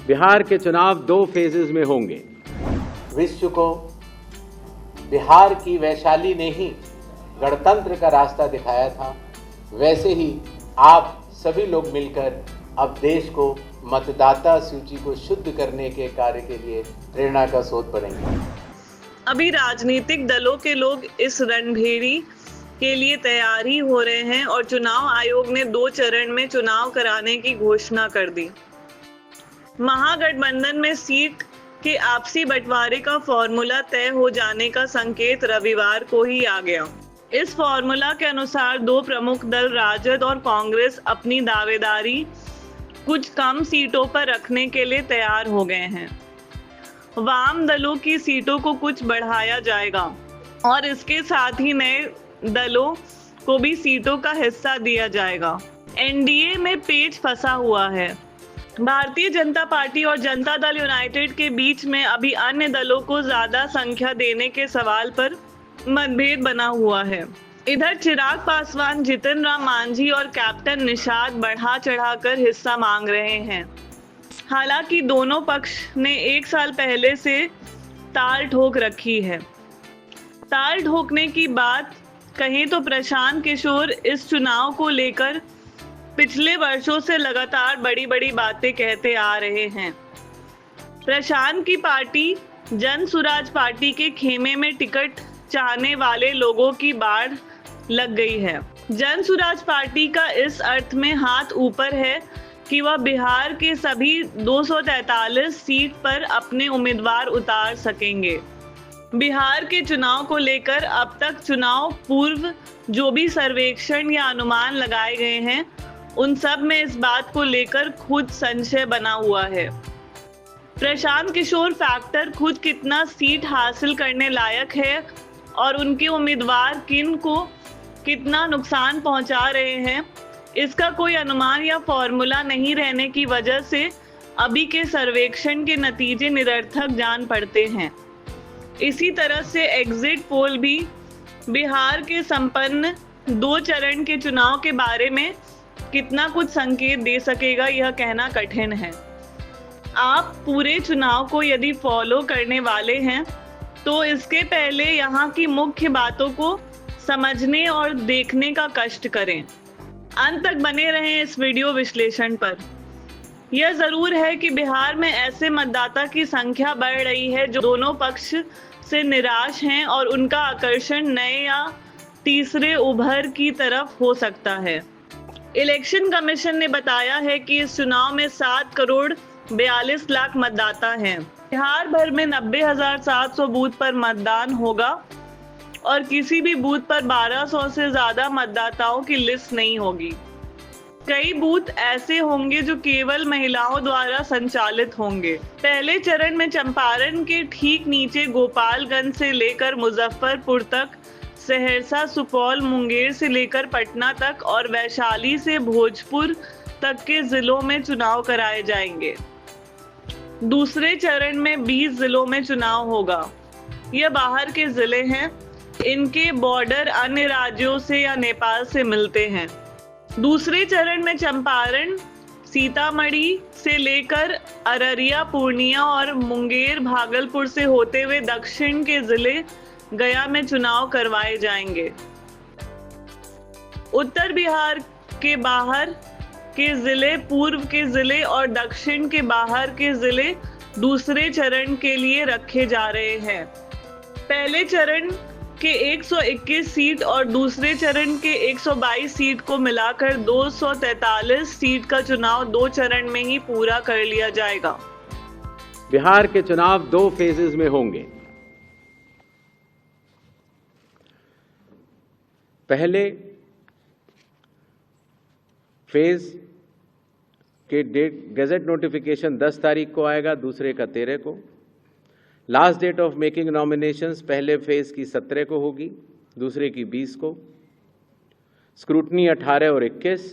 बिहार के चुनाव 2 फेजेस में होंगे। विश्व को बिहार की वैशाली ने ही गणतंत्र का रास्ता दिखाया था, वैसे ही आप सभी लोग मिलकर अब देश को मतदाता सूची को शुद्ध करने के कार्य के लिए प्रेरणा का स्रोत बनेंगे। अभी राजनीतिक दलों के लोग इस रणभेरी के लिए तैयार ही हो रहे हैं और चुनाव आयोग ने 2 चरण में चुनाव कराने की घोषणा कर दी। महागठबंधन में सीट के आपसी बंटवारे का फॉर्मूला तय हो जाने का संकेत रविवार को ही आ गया। इस फॉर्मूला के अनुसार 2 प्रमुख दल राजद और कांग्रेस अपनी दावेदारी कुछ कम सीटों पर रखने के लिए तैयार हो गए हैं। वाम दलों की सीटों को कुछ बढ़ाया जाएगा और इसके साथ ही नए दलों को भी सीटों का हिस्सा दिया जाएगा। एनडीए में पेच फंसा हुआ है। भारतीय जनता पार्टी और जनता दल यूनाइटेड के बीच में अभी अन्य दलों को ज्यादा संख्या देने के सवाल पर मतभेद बना हुआ है। इधर चिराग पासवान, जितिन राम मांझी और कैप्टन निषाद बढ़ा चढ़ाकर हिस्सा मांग रहे हैं। हालांकि दोनों पक्ष ने 1 साल पहले से ताल ठोक रखी है। ताल ठोकने की बात कहें तो प्रशांत किशोर इस चुनाव को लेकर पिछले वर्षों से लगातार बड़ी बड़ी बातें कहते आ रहे हैं। प्रशांत की पार्टी जन सुराज पार्टी के खेमे में टिकट चाहने वाले लोगों की बाढ़ लग गई है। जन सुराज पार्टी का इस अर्थ में हाथ ऊपर है कि वह बिहार के सभी 243 सीट पर अपने उम्मीदवार उतार सकेंगे। बिहार के चुनाव को लेकर अब तक चुनाव पूर्व जो भी सर्वेक्षण या अनुमान लगाए गए हैं, उन सब में इस बात को लेकर खुद संशय बना हुआ है। प्रशांत किशोर फैक्टर खुद कितना सीट हासिल करने लायक है और उनके उम्मीदवार किन को कितना नुकसान पहुंचा रहे हैं, इसका कोई अनुमान या फॉर्मूला नहीं रहने की वजह से अभी के सर्वेक्षण के नतीजे निरर्थक जान पड़ते हैं। इसी तरह से एग्जिट पोल भी बिहार के संपन्न 2 चरण के चुनाव के बारे में कितना कुछ संकेत दे सकेगा, यह कहना कठिन है। आप पूरे चुनाव को यदि फॉलो करने वाले हैं तो इसके पहले यहाँ की मुख्य बातों को समझने और देखने का कष्ट करें। अंत तक बने रहें इस वीडियो विश्लेषण पर। यह जरूर है कि बिहार में ऐसे मतदाता की संख्या बढ़ रही है जो दोनों पक्ष से निराश हैं और उनका आकर्षण नए या तीसरे उभर की तरफ हो सकता है। इलेक्शन कमीशन ने बताया है कि इस चुनाव में 7 करोड़ 42 लाख मतदाता हैं। बिहार भर में 90,700 बूथ पर मतदान होगा और किसी भी बूथ पर 1200 से ज्यादा मतदाताओं की लिस्ट नहीं होगी। कई बूथ ऐसे होंगे जो केवल महिलाओं द्वारा संचालित होंगे। पहले चरण में चंपारण के ठीक नीचे गोपालगंज से लेकर मुजफ्फरपुर तक, सहरसा, सुपौल, मुंगेर से लेकर पटना तक और वैशाली से भोजपुर तक के जिलों में चुनाव कराए जाएंगे। दूसरे चरण में 20 जिलों में चुनाव होगा। यह बाहर के जिले हैं। इनके बॉर्डर अन्य राज्यों से या नेपाल से मिलते हैं। दूसरे चरण में चंपारण, सीतामढ़ी से लेकर अररिया, पूर्णिया और मुंगेर, भागलपुर से होते हुए दक्षिण के जिले गया में चुनाव करवाए जाएंगे। उत्तर बिहार के बाहर के जिले, पूर्व के जिले और दक्षिण के बाहर के जिले दूसरे चरण के लिए रखे जा रहे हैं। पहले चरण के 121 सीट और दूसरे चरण के 122 सीट को मिलाकर 243 सीट का चुनाव 2 चरण में ही पूरा कर लिया जाएगा। बिहार के चुनाव 2 फेजेस में होंगे। पहले फेज के डेट गैजेट नोटिफिकेशन 10 तारीख को आएगा, दूसरे का 13 को। Last date of making nominations पहले फेज की 17 को होगी, दूसरे की 20 को। स्क्रूटनी 18 और 21।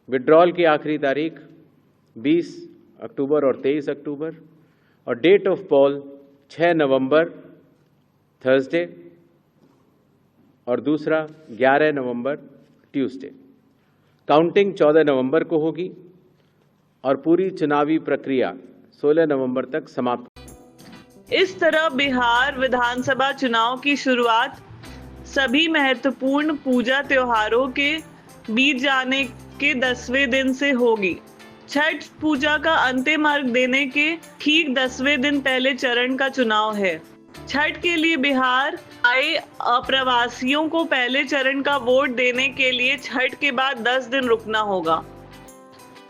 विड्रॉल की आखिरी तारीख 20 अक्टूबर और 23 अक्टूबर और date of poll 6 November Thursday और दूसरा 11 नवंबर ट्यूसडे। काउंटिंग 14 नवंबर को होगी और पूरी चुनावी प्रक्रिया 16 नवंबर तक समाप्त। इस तरह बिहार विधानसभा चुनाव की शुरुआत सभी महत्वपूर्ण पूजा त्योहारों के बीत जाने के 10वें दिन से होगी। छठ पूजा का अंतिम अर्घ देने के ठीक 10वें दिन पहले चरण का चुनाव है। छठ के लिए बिहार आए अप्रवासियों को पहले चरण का वोट देने के लिए छठ के बाद 10 दिन रुकना होगा।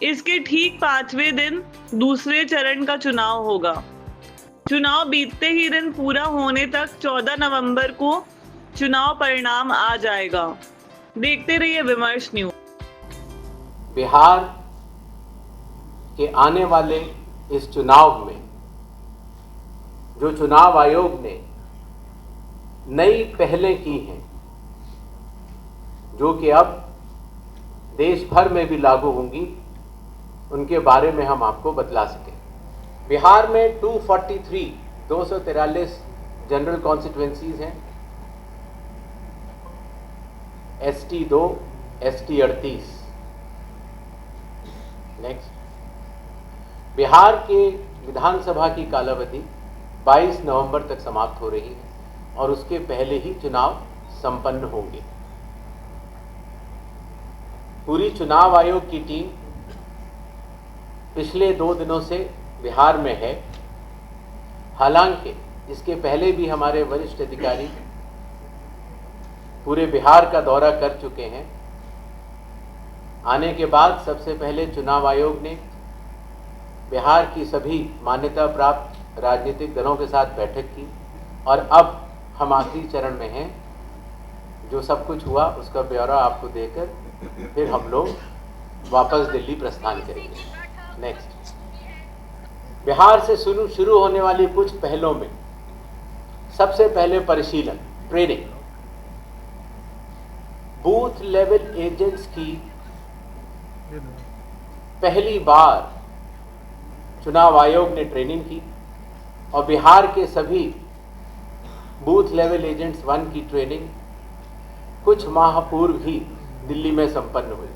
इसके ठीक 5वें दिन दूसरे चरण का चुनाव होगा। चुनाव बीतते ही दिन पूरा होने तक 14 नवंबर को चुनाव परिणाम आ जाएगा। देखते रहिए विमर्श न्यूज। बिहार के आने वाले इस चुनाव में जो चुनाव आयोग ने नई पहलें की हैं, जो कि अब देश भर में भी लागू होंगी, उनके बारे में हम आपको बतला सकें। बिहार में 243 जनरल कॉन्स्टिट्यूएंसीज हैं, ST 2, ST 38। नेक्स्ट, बिहार के विधानसभा की कालावधि 22 नवंबर तक समाप्त हो रही है और उसके पहले ही चुनाव संपन्न होंगे। पूरी चुनाव आयोग की टीम पिछले 2 दिनों से बिहार में है। हालांकि इसके पहले भी हमारे वरिष्ठ अधिकारी पूरे बिहार का दौरा कर चुके हैं। आने के बाद सबसे पहले चुनाव आयोग ने बिहार की सभी मान्यता प्राप्त राजनीतिक दलों के साथ बैठक की और अब हम आखिरी चरण में हैं। जो सब कुछ हुआ उसका ब्यौरा आपको देकर फिर हम लोग वापस दिल्ली प्रस्थान करेंगे। नेक्स्ट, बिहार से शुरू होने वाली कुछ पहलों में सबसे पहले परिशीलन, ट्रेनिंग। बूथ लेवल एजेंट्स की पहली बार चुनाव आयोग ने ट्रेनिंग की और बिहार के सभी बूथ लेवल एजेंट्स 1 की ट्रेनिंग कुछ माह पूर्व ही दिल्ली में संपन्न हुई।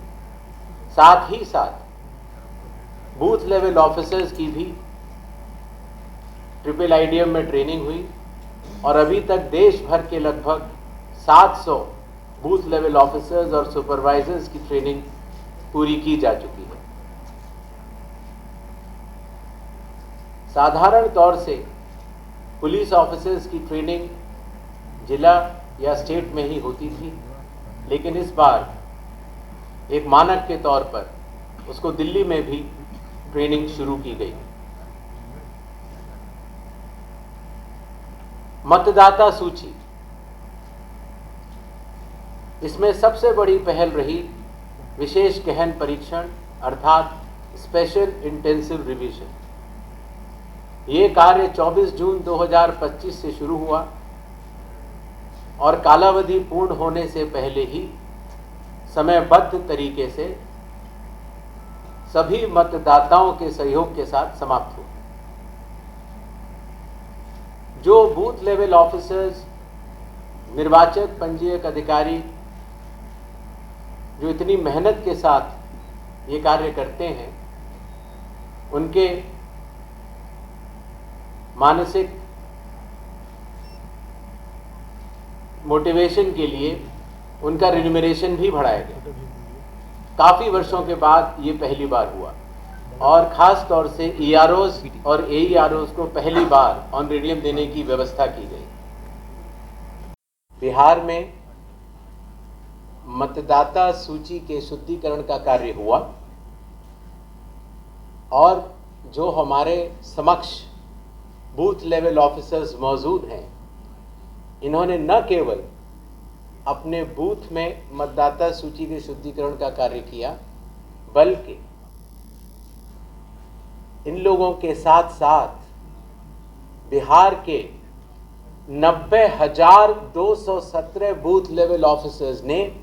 साथ ही साथ बूथ लेवल ऑफिसर्स की भी ट्रिपल आईडीएम में ट्रेनिंग हुई और अभी तक देश भर के लगभग 700 बूथ लेवल ऑफिसर्स और सुपरवाइजर्स की ट्रेनिंग पूरी की जा चुकी है। साधारण तौर से पुलिस ऑफिसर्स की ट्रेनिंग जिला या स्टेट में ही होती थी, लेकिन इस बार एक मानक के तौर पर उसको दिल्ली में भी ट्रेनिंग शुरू की गई। मतदाता सूची, इसमें सबसे बड़ी पहल रही विशेष गहन परीक्षण अर्थात स्पेशल इंटेंसिव रिवीजन। ये कार्य 24 जून 2025 से शुरू हुआ और कालावधि पूर्ण होने से पहले ही समयबद्ध तरीके से सभी मतदाताओं के सहयोग के साथ समाप्त हुआ। जो बूथ लेवल ऑफिसर्स, निर्वाचक पंजीयक अधिकारी जो इतनी मेहनत के साथ ये कार्य करते हैं, उनके मानसिक मोटिवेशन के लिए उनका रिन्यूमरेशन भी बढ़ाया गया। काफ़ी वर्षों के बाद ये पहली बार हुआ और ख़ास तौर से EROs और AEROs को पहली बार ऑनरेडियम देने की व्यवस्था की गई। बिहार में मतदाता सूची के शुद्धिकरण का कार्य हुआ और जो हमारे समक्ष बूथ लेवल ऑफिसर्स मौजूद हैं, इन्होंने न केवल अपने बूथ में मतदाता सूची के शुद्धिकरण का कार्य किया, बल्कि इन लोगों के साथ साथ बिहार के 90,217 बूथ लेवल ऑफिसर्स ने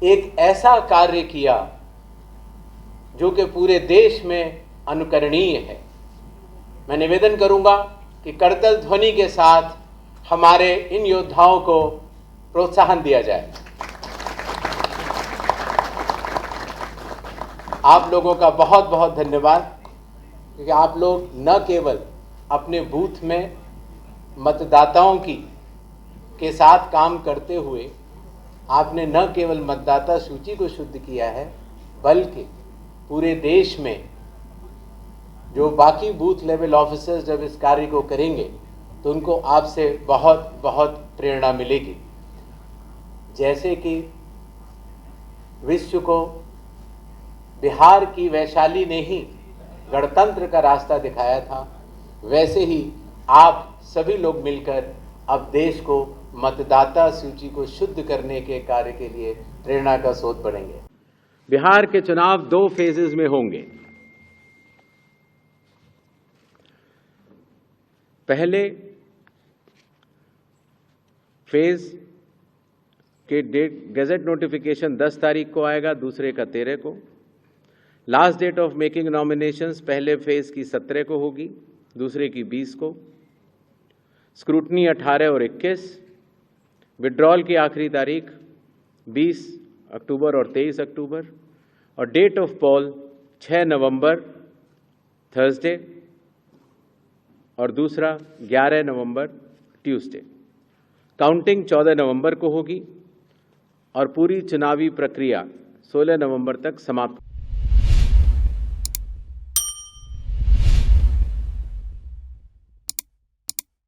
एक ऐसा कार्य किया जो कि पूरे देश में अनुकरणीय है। मैं निवेदन करूंगा कि करतल ध्वनि के साथ हमारे इन योद्धाओं को प्रोत्साहन दिया जाए। आप लोगों का बहुत बहुत धन्यवाद, क्योंकि आप लोग न केवल अपने बूथ में मतदाताओं के साथ काम करते हुए आपने न केवल मतदाता सूची को शुद्ध किया है, बल्कि पूरे देश में जो बाकी बूथ लेवल ऑफिसर्स जब इस कार्य को करेंगे तो उनको आपसे बहुत बहुत प्रेरणा मिलेगी। जैसे कि विश्व को बिहार की वैशाली ने ही गणतंत्र का रास्ता दिखाया था, वैसे ही आप सभी लोग मिलकर अब देश को मतदाता सूची को शुद्ध करने के कार्य के लिए प्रेरणा का स्रोत बनेंगे। बिहार के चुनाव 2 फेजेस में होंगे। पहले फेज के गैजेट नोटिफिकेशन 10 तारीख को आएगा, दूसरे का 13 को। Last date of making nominations पहले फेज की 17 को होगी, दूसरे की 20 को। स्क्रूटनी 18 और 21। विड्रॉल की आखिरी तारीख 20 अक्टूबर और 23 अक्टूबर। और date of poll 6 November Thursday और दूसरा 11 नवंबर ट्यूसडे। काउंटिंग 14 नवंबर को होगी और पूरी चुनावी प्रक्रिया 16 नवंबर तक समाप्त